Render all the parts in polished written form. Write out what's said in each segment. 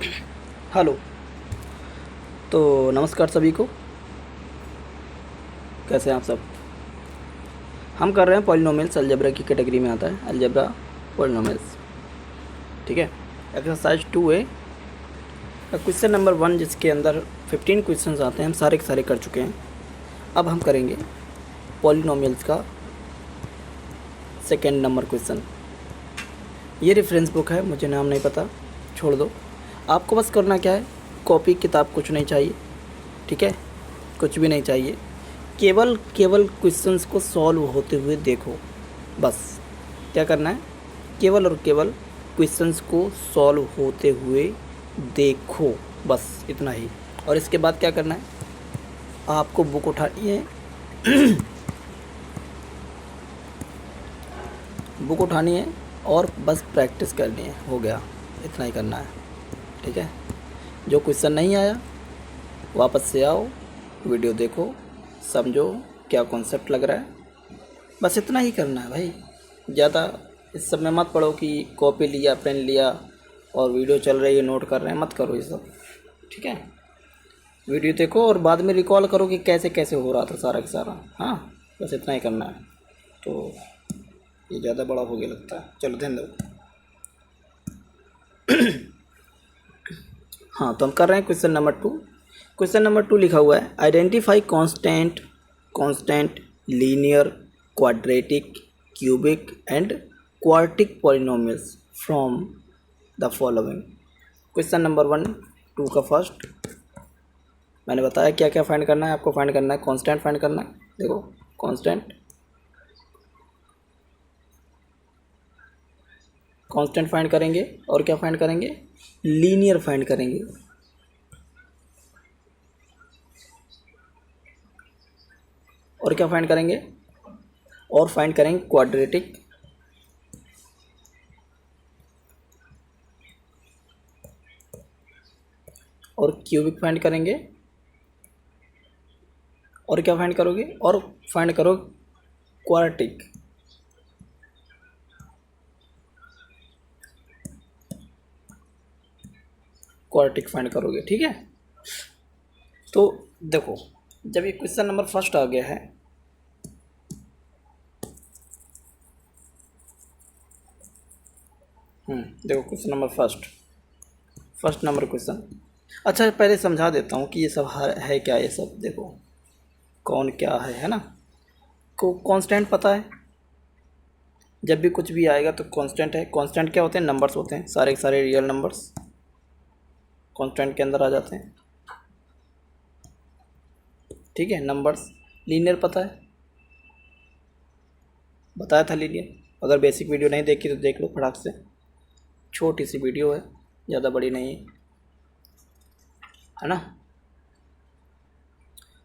Hello. तो नमस्कार सभी को। कैसे हैं आप सब? हम कर रहे हैं पॉलिनोमियल्स। अलजेब्रा की कैटेगरी में आता है अलजेब्रा पॉलिनोमियल्स। ठीक है। एक्सरसाइज 2A का क्वेश्चन नंबर 1, जिसके अंदर 15 क्वेश्चंस आते हैं, हम सारे के सारे कर चुके हैं। अब हम करेंगे पॉलिनोमियल्स का सेकेंड नंबर क्वेश्चन। ये रेफरेंस बुक है, मुझे नाम नहीं पता, छोड़ दो। आपको बस करना क्या है, कॉपी किताब कुछ नहीं चाहिए। ठीक है, कुछ भी नहीं चाहिए। केवल क्वेश्चंस को सॉल्व होते हुए देखो। बस क्या करना है, केवल और केवल क्वेश्चंस को सॉल्व होते हुए देखो, बस इतना ही। और इसके बाद क्या करना है, आपको बुक उठानी है बुक उठानी है और बस प्रैक्टिस करनी है। हो गया, इतना ही करना है। ठीक है। जो क्वेश्चन नहीं आया वापस से आओ, वीडियो देखो, समझो क्या कॉन्सेप्ट लग रहा है। बस इतना ही करना है भाई। ज़्यादा इस सब में मत पढ़ो कि कॉपी लिया, पेन लिया और वीडियो चल रही है नोट कर रहे हैं, मत करो ये सब। ठीक है। वीडियो देखो और बाद में रिकॉल करो कि कैसे कैसे हो रहा था सारा का सारा। हाँ, बस इतना ही करना है। तो ये ज़्यादा बड़ा हो गया लगता है, चलो ध्यान दो। हाँ, तो हम कर रहे हैं क्वेश्चन नंबर 2। क्वेश्चन नंबर 2 लिखा हुआ है, identify constant linear quadratic cubic and quartic polynomials from the following. Question number 1 2 का फर्स्ट मैंने बताया क्या क्या फाइंड करना है। आपको फाइंड करना है कांस्टेंट, फाइंड करना है। देखो कांस्टेंट फाइंड करेंगे और क्या फाइंड करेंगे, लीनियर फाइंड करेंगे। और क्या फाइंड करेंगे, और फाइंड करेंगे क्वाड्रेटिक और क्यूबिक फाइंड करेंगे। और क्या फाइंड करोगे, और फाइंड करो क्वार्टिक। क्वार्टिक फाइंड करोगे। ठीक है। तो देखो, जब ये क्वेश्चन नंबर फर्स्ट आ गया है, देखो question number first number question. अच्छा, पहले समझा देता हूँ कि ये सब है क्या। ये सब देखो कौन क्या है ना। को कांस्टेंट पता है, जब भी कुछ भी आएगा तो कांस्टेंट है। कांस्टेंट क्या होते हैं, नंबर्स होते हैं, सारे के सारे रियल नंबर्स कांस्टेंट के अंदर आ जाते हैं। ठीक है, नंबर्स। लीनियर पता है, बताया था लीनियर। अगर बेसिक वीडियो नहीं देखी तो देख लो फटाक से, छोटी सी वीडियो है, ज़्यादा बड़ी नहीं है ना।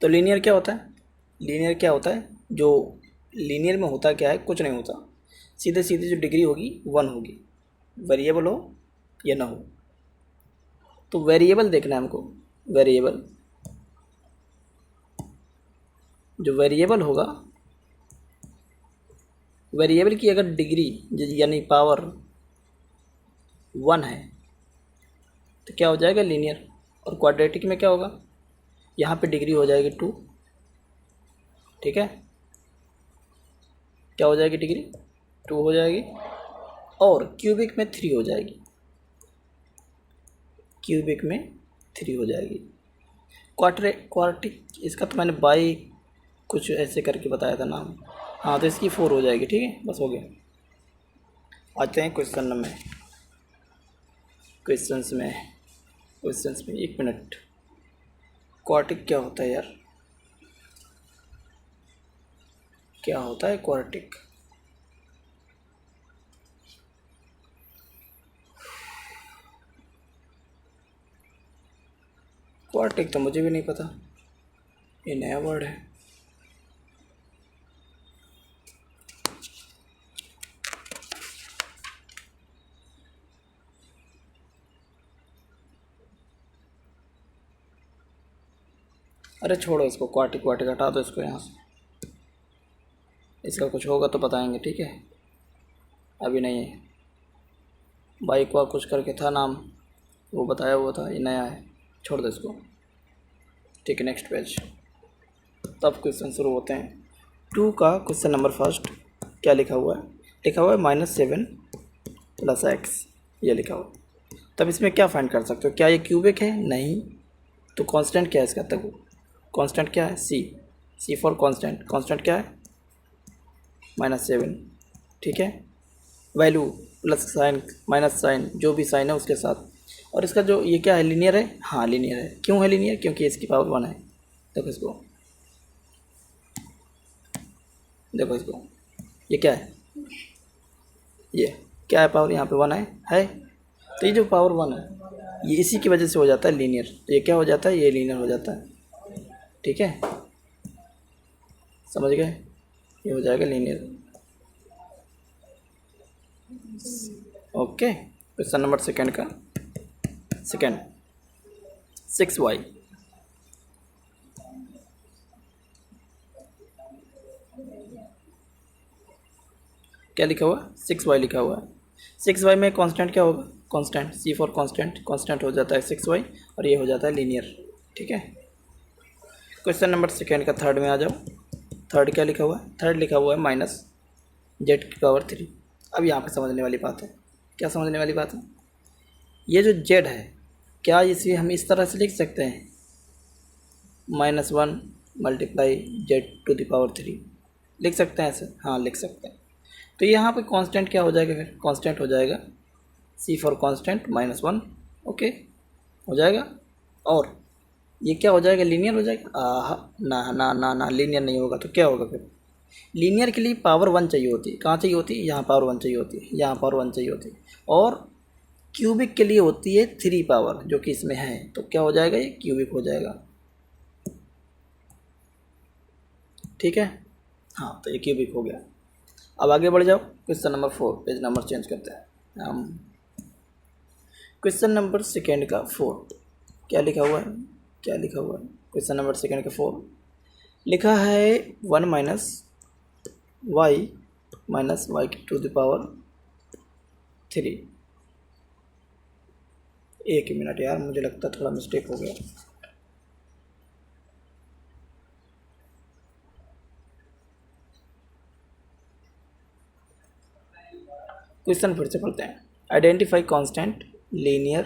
तो लीनियर क्या होता है, लीनियर क्या होता है, जो लीनियर में होता क्या है, कुछ नहीं होता। सीधे सीधे जो डिग्री होगी 1 होगी, वेरिएबल हो या ना हो। तो वेरिएबल देखना है हमको। वेरिएबल, जो वेरिएबल होगा, वेरिएबल की अगर डिग्री यानी पावर 1 है तो क्या हो जाएगा, लीनियर। और क्वाड्रेटिक में क्या होगा, यहाँ पे डिग्री हो जाएगी 2। ठीक है, क्या हो जाएगी, डिग्री 2 हो जाएगी। और क्यूबिक में 3 हो जाएगी, क्यूबिक में 3 हो जाएगी। क्वार्टिक इसका तो मैंने बाई कुछ ऐसे करके बताया था नाम। हाँ, तो इसकी 4 हो जाएगी। ठीक है, बस हो गया। आते हैं क्वेश्चंस में 1 मिनट। क्वार्टिक क्या होता है यार, क्या होता है क्वार्टिक? क्वार्टिक तो मुझे भी नहीं पता, ये नया वर्ड है। अरे छोड़ो इसको, क्वार्टिक हटा दो इसको यहाँ से। इसका कुछ होगा तो बताएंगे, ठीक है, अभी नहीं है। बाइक वा कुछ करके था नाम, वो बताया हुआ था, ये नया है, छोड़ दो इसको। ठीक है, नेक्स्ट पेज। तब क्वेश्चन शुरू होते हैं। 2 का क्वेश्चन नंबर फर्स्ट क्या लिखा हुआ है? लिखा हुआ है -7 + x, ये लिखा हुआ है। तब इसमें क्या फाइंड कर सकते हो? क्या ये क्यूबिक है? नहीं। तो कांस्टेंट क्या है इसका? तब कांस्टेंट क्या है? सी फॉर कांस्टेंट। कांस्टेंट क्या है? -7। ठीक है, value plus sign minus sign, जो भी साइन है उसके साथ। और इसका जो ये क्या है, लीनियर है? हाँ लीनियर है। क्यों है लीनियर? क्योंकि इसकी पावर 1 है। देखो इसको, देखो इसको, ये क्या है? ये क्या है? पावर यहाँ पे 1 है। तो ये जो पावर 1 है ये इसी की वजह से हो जाता है लीनियर। तो ये क्या हो जाता है? ये लीनियर हो जाता है। ठीक है, समझ गए? ये हो जाएगा linear. Okay, question number second का सेकंड 6y। क्या लिखा हुआ? 6y लिखा हुआ है। 6y में कांस्टेंट क्या होगा? Constant, C for constant. Constant हो जाता है 6y और ये हो जाता है लीनियर। ठीक है, क्वेश्चन नंबर सेकंड का थर्ड में आ जाओ। थर्ड क्या लिखा हुआ है? थर्ड लिखा हुआ है -z⁻3। अब यहाँ पे समझने वाली बात है। क्या समझने वाली बात है? ये जो z है, क्या इसे हम इस तरह से लिख सकते हैं? -1 × z⁻3 लिख सकते हैं ऐसे? हाँ लिख सकते हैं। तो यहाँ पे कांस्टेंट क्या हो जाएगा? फिर कांस्टेंट हो जाएगा सी फॉर कांस्टेंट -1। ओके, हो जाएगा। और ये क्या हो जाएगा? लीनियर हो जाएगा। ना ना ना ना, लीनियर नहीं होगा। तो क्या होगा फिर? लीनियर के लिए पावर 1 चाहिए होती है। कहाँ चाहिए होती है? यहाँ पावर 1 चाहिए होती है, यहाँ पावर 1 चाहिए होती है। और क्यूबिक के लिए होती है 3 पावर, जो कि इसमें है। तो क्या हो जाएगा? ये क्यूबिक हो जाएगा। ठीक है, हाँ तो ये क्यूबिक हो गया। अब आगे बढ़ जाओ, question number 4। Page number change करते हैं हम। क्वेश्चन नंबर सेकंड का 4 क्या लिखा हुआ है? क्या लिखा हुआ है? क्वेश्चन नंबर सेकंड का 4 लिखा है 1 - y - y⁻3। एक मिनट यार, मुझे लगता है थोड़ा मिस्टेक हो गया। क्वेश्चन फिर से पढ़ते हैं। Identify constant, linear,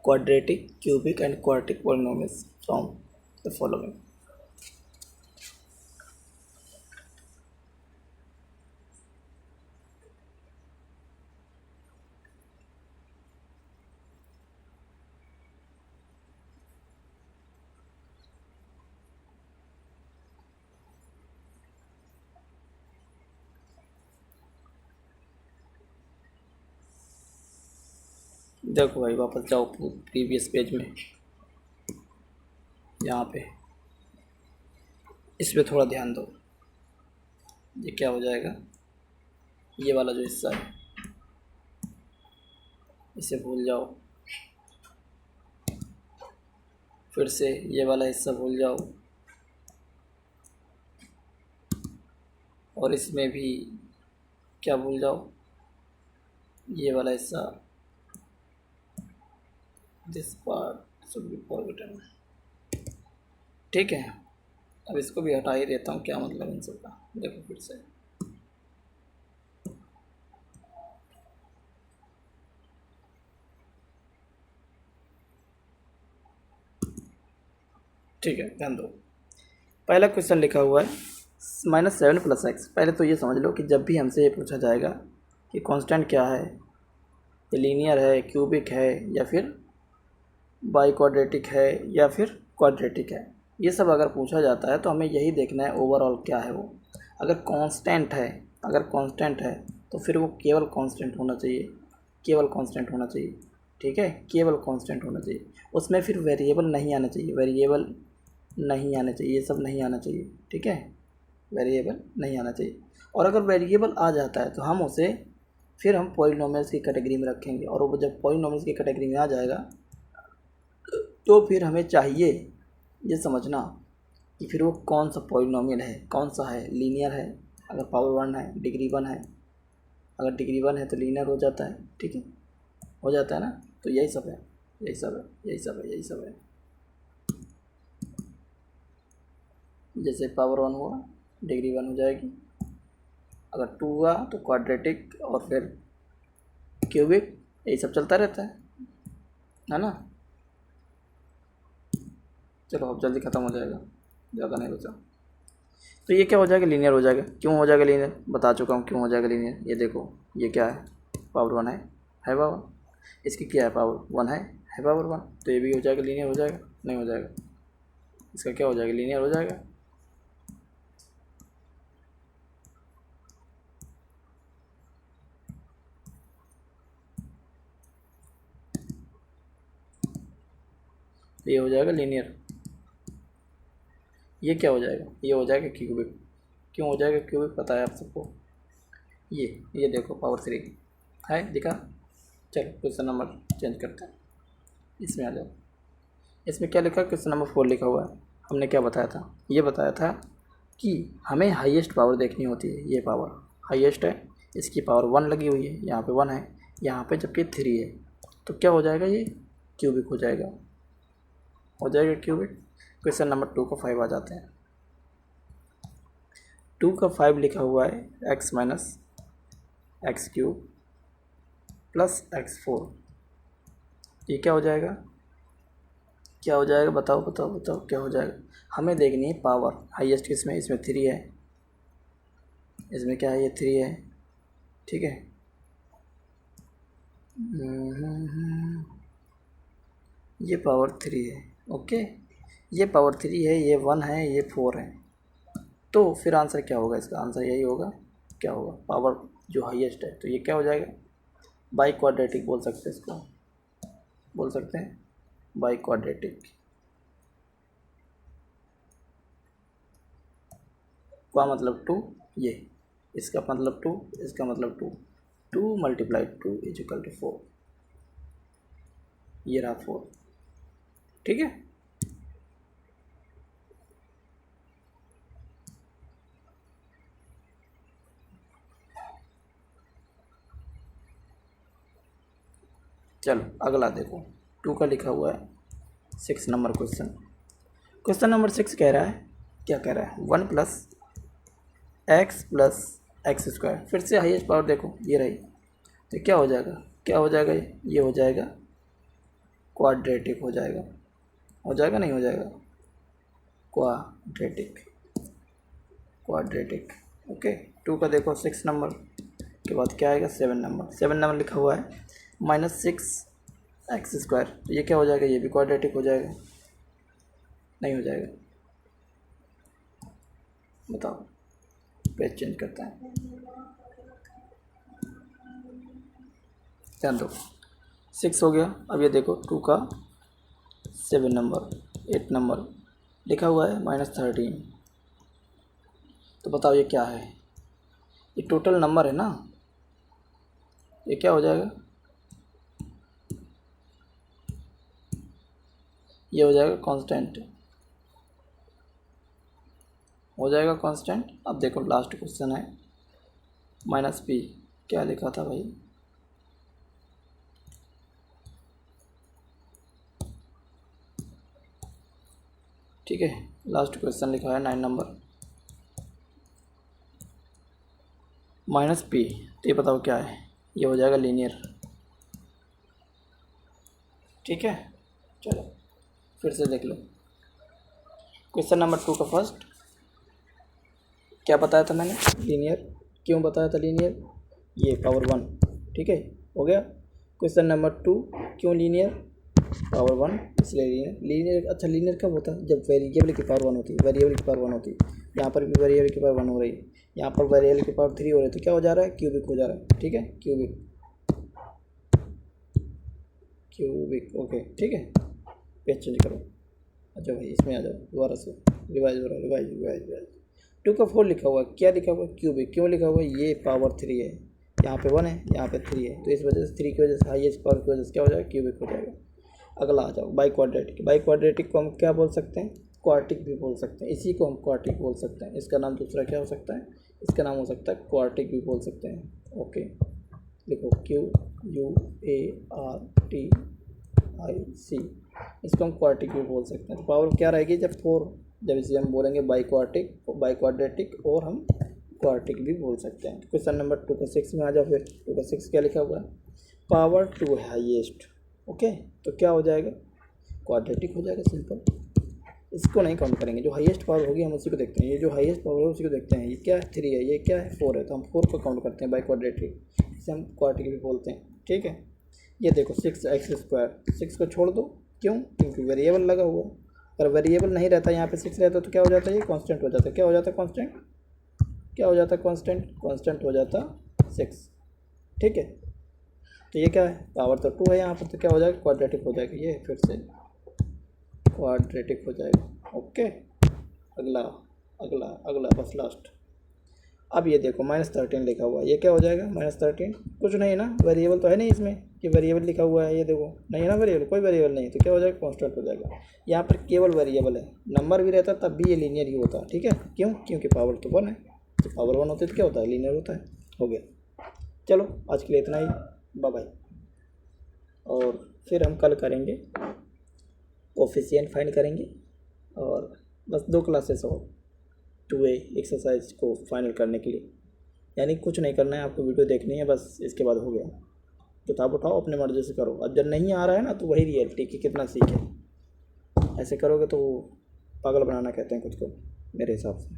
quadratic, cubic and quartic polynomials from the following. देखो भाई, वापस जाओ प्रीवियस पेज में। यहाँ पे इस पे थोड़ा ध्यान दो। ये क्या हो जाएगा? ये वाला जो हिस्सा है इसे भूल जाओ। फिर से ये वाला हिस्सा भूल जाओ। और इसमें भी क्या भूल जाओ? ये वाला हिस्सा। This part should be forgotten. ठीक है, अब इसको भी हटा ही देता हूँ। क्या मतलब इन सब का? देखो फिर से। ठीक है, ध्यान दो। पहला क्वेश्चन लिखा हुआ है -7 + x। पहले तो ये समझ लो कि जब भी हमसे ये पूछा जाएगा कि कांस्टेंट क्या है, ये लीनियर है, क्यूबिक है, या फिर बाई क्वाड्रेटिक है, या फिर क्वाड्रेटिक है, ये सब अगर पूछा जाता है तो हमें यही देखना है ओवरऑल क्या है वो। अगर कांस्टेंट है, अगर कांस्टेंट है तो फिर वो केवल कांस्टेंट होना चाहिए, केवल कांस्टेंट होना चाहिए। ठीक है, केवल कांस्टेंट होना चाहिए। उसमें फिर वेरिएबल नहीं आना चाहिए, वेरिएबल नहीं आना चाहिए, ये सब नहीं आना चाहिए। ठीक है, वेरिएबल नहीं आना चाहिए। और अगर वेरिएबल आ जाता है तो हम उसे फिर हम पॉलिनोमियल्स की कैटेगरी में रखेंगे। और वो जब पॉलिनोमियल्स की कैटेगरी में आ जाएगा तो फिर हमें चाहिए ये समझना कि फिर वो कौन सा पॉलिनोमियल है, कौन सा है। लीनियर है अगर पावर 1 है, डिग्री 1 है, अगर डिग्री 1 है तो लीनियर हो जाता है। ठीक है, हो जाता है ना। तो यही सब है, यही सब है, यही सब है, यही सब है। जैसे पावर 1 हुआ, डिग्री 1 हो जाएगी। अगर 2 हुआ तो क्वाड्रेटिक और फिर क्यूबिक, यही सब चलता रहता है ना। चलो अब जल्दी ख़त्म हो जाएगा, ज़्यादा नहीं बचा। तो ये क्या हो जाएगा, लीनियर हो जाएगा। क्यों हो जाएगा लीनियर, बता चुका हूँ क्यों हो जाएगा लीनियर। ये देखो, ये क्या है, पावर 1 है पावर, इसकी क्या है, पावर 1 है पावर 1, तो ये भी हो जाएगा लीनियर, हो जाएगा नहीं हो जाएगा, इसका क्या हो जाएगा, लीनियर हो जाएगा। ये हो जाएगा लीनियर। ये क्या हो जाएगा, ये हो जाएगा क्यूबिक। क्यों हो जाएगा क्यूबिक, पता है आप सबको। ये देखो पावर 3 है, दिखा। चलो क्वेश्चन नंबर चेंज करते हैं, इसमें आ जाओ। इसमें क्या लिखा, क्वेश्चन नंबर 4 लिखा हुआ है। हमने क्या बताया था, ये बताया था कि हमें हाईएस्ट पावर देखनी होती है। ये पावर हाईएस्ट है, इसकी पावर 1 लगी हुई है, यहाँ पे 1 है, यहाँ पे जबकि 3 है। तो क्या हो जाएगा, ये क्यूबिक हो जाएगा, हो जाएगा क्यूबिक। क्वेश्चन नंबर 2 का 5 आ जाते हैं। 2 का 5 लिखा हुआ है x minus x cube plus x4। ये क्या हो जाएगा, क्या हो जाएगा, बताओ बताओ बताओ क्या हो जाएगा। हमें देखनी है पावर हाईएस्ट किसमें, इसमें 3 है, इसमें क्या है, ये 3 है, ठीक है। ये पावर 3 है, ओके। ये पावर 3 है, ये 1 है, ये 4 है। तो फिर आंसर क्या होगा, इसका आंसर यही होगा, क्या होगा, पावर जो हाईएस्ट है। तो ये क्या हो जाएगा, बाई क्वाड्रेटिक बोल सकते हैं इसको, बोल सकते हैं बाई क्वाड्रेटिक। का मतलब 2, ये इसका मतलब 2, इसका मतलब 2, 2 मल्टीप्लाई 2 इज इक्वल टू 4। ये रहा 4, ठीक है। चलो अगला देखो, 2 का लिखा हुआ है 6 नंबर क्वेश्चन। क्वेश्चन नंबर 6 कह रहा है, क्या कह रहा है, 1 प्लस एक्स स्क्वायर। फिर से हाईएस्ट पावर देखो, ये रही। तो क्या हो जाएगा, क्या हो जाएगा, ये हो जाएगा क्वाड्रेटिक, हो जाएगा, हो जाएगा नहीं हो जाएगा, क्वाड्रेटिक, क्वाड्रेटिक, ओके। 2 का देखो 6 नंबर के बाद क्या आएगा, 7 नंबर। 7 नंबर लिखा हुआ है -6 एक्स स्क्वायर। तो ये क्या हो जाएगा, ये भी क्वाड्रेटिक हो जाएगा, नहीं हो जाएगा, बताओ। पेज चेंज करते हैं, ध्यान दो। 6 हो गया। अब ये देखो 2 का 7 नंबर, 8 नंबर लिखा हुआ है -13। तो बताओ ये क्या है, ये टोटल नंबर है ना, ये क्या हो जाएगा, ये हो जाएगा कांस्टेंट, हो जाएगा कांस्टेंट। अब देखो लास्ट क्वेश्चन है -p, क्या लिखा था भाई, ठीक है। लास्ट क्वेश्चन लिखा है 9 नंबर -p। तो ये बताओ क्या है, ये हो जाएगा लीनियर, ठीक है। चलो फिर से देख लो, क्वेश्चन नंबर 2 का फर्स्ट क्या बताया था मैंने, लीनियर। क्यों बताया था लीनियर, ये पावर 1, ठीक है, हो गया। क्वेश्चन नंबर 2 क्यों लीनियर, पावर 1 इसलिए लीनियर। लीनियर, अच्छा लीनियर कब होता है, जब वेरिएबल की पावर 1 होती है, वेरिएबल की पावर 1 होती है। यहाँ पर भी वेरिएबल की पावर 1 हो रही है, यहाँ पर वेरिएबल की पावर 3 हो रही है। तो क्या हो जा रहा है, क्यूबिक हो जा रहा है, ठीक है, क्यूबिक, क्यूबिक, ओके, ठीक है। पेज चेंज करो, अच्छा भाई इसमें आ जाओ, दोबारा से रिवाइज हो रहा है, रिवाइज रिवाइज रिवाइज। 2 का 4 लिखा हुआ है, क्या लिखा हुआ है, क्यूबिक। क्यों लिखा हुआ है, ये पावर 3 है, यहाँ पे 1 है, यहाँ पे 3 है। तो इस वजह से 3 की वजह से, हाईएस्ट पावर की वजह से क्या हो जाएगा, क्यूबिक हो जाएगा। अगला आ जाओ, बाई क्वाड्रेटिक। बाई क्वाड्रेटिक को हम क्या बोल सकते हैं, क्वार्टिक भी बोल सकते हैं, इसी को हम क्वार्टिक बोल सकते हैं। इसका नाम दूसरा क्या हो सकता है, इसका नाम हो सकता है क्वार्टिक भी बोल सकते हैं, ओके। लिखो QUARTIC, इसको हम क्वार्टिक भी बोल सकते हैं। तो पावर क्या रहेगी जब 4, जब इसे हम बोलेंगे बाई क्वाड्रेटिक और हम क्वार्टिक भी बोल सकते हैं। क्वेश्चन नंबर 2 का 6 में आ जाओ। फिर 2 का 6 क्या लिखा हुआ है, पावर टू हाईएस्ट। ओके, तो क्या हो जाएगा, क्वाड्रेटिक हो जाएगा, सिंपल। इसको नहीं काउंट करेंगे, जो हाईएस्ट पावर होगी हम उसी को देखते हैं। ये जो हाईएस्ट पावर है उसी को देखते हैं। ये क्या है, 3 है, ये क्या है, 4 है, तो हम 4 को काउंट करते हैं बाई क्वाड्रेटिक, इसे हम क्वार्टिक भी बोलते हैं। ठीक है, ये देखो 6x², 6 को छोड़ दो, क्यों, क्योंकि वेरिएबल लगा हुआ है। अगर वेरिएबल नहीं रहता, यहाँ पे 6 रहता तो क्या हो जाता है, ये कांस्टेंट हो जाता है। क्या हो जाता है, कांस्टेंट, क्या हो जाता है, कांस्टेंट हो जाता 6। ठीक है, तो ये क्या है, पावर तो 2 है यहाँ पर, तो क्या हो जाएगा, क्वाड्रेटिक हो जाएगा। ये फिर से क्वाड्रेटिक हो जाएगा। ओके, अगला अगला अगला बस लास्ट। अब ये देखो -13 लिखा हुआ है, ये क्या हो जाएगा, -13, कुछ नहीं ना, वेरिएबल तो है नहीं इसमें कि वेरिएबल लिखा हुआ है। ये देखो नहीं है ना वेरिएबल, कोई वेरिएबल नहीं, तो क्या हो जाएगा, कांस्टेंट हो जाएगा। यहाँ पर केवल वेरिएबल है, नंबर भी रहता तब भी ये लीनियर ही होता। ठीक है, क्यों, क्योंकि पावर तो 1 है, तो पावर 1 होती है तो क्या होता है, लीनियर होता है। हो गया, चलो आज के लिए इतना ही, बाय बाय। और फिर हम कल करेंगे कोफिशिएंट फाइंड करेंगे, और बस 2 क्लासेस और 2A एक्सरसाइज को फाइनल करने के लिए, यानी कुछ नहीं करना है आपको, वीडियो देखनी है बस, इसके बाद हो गया। किताब उठाओ, अपने मर्जी से करो। अब जब नहीं आ रहा है ना, तो वही रियलिटी कि कितना सीखे। ऐसे करोगे तो पागल बनाना कहते हैं खुद को, मेरे हिसाब से।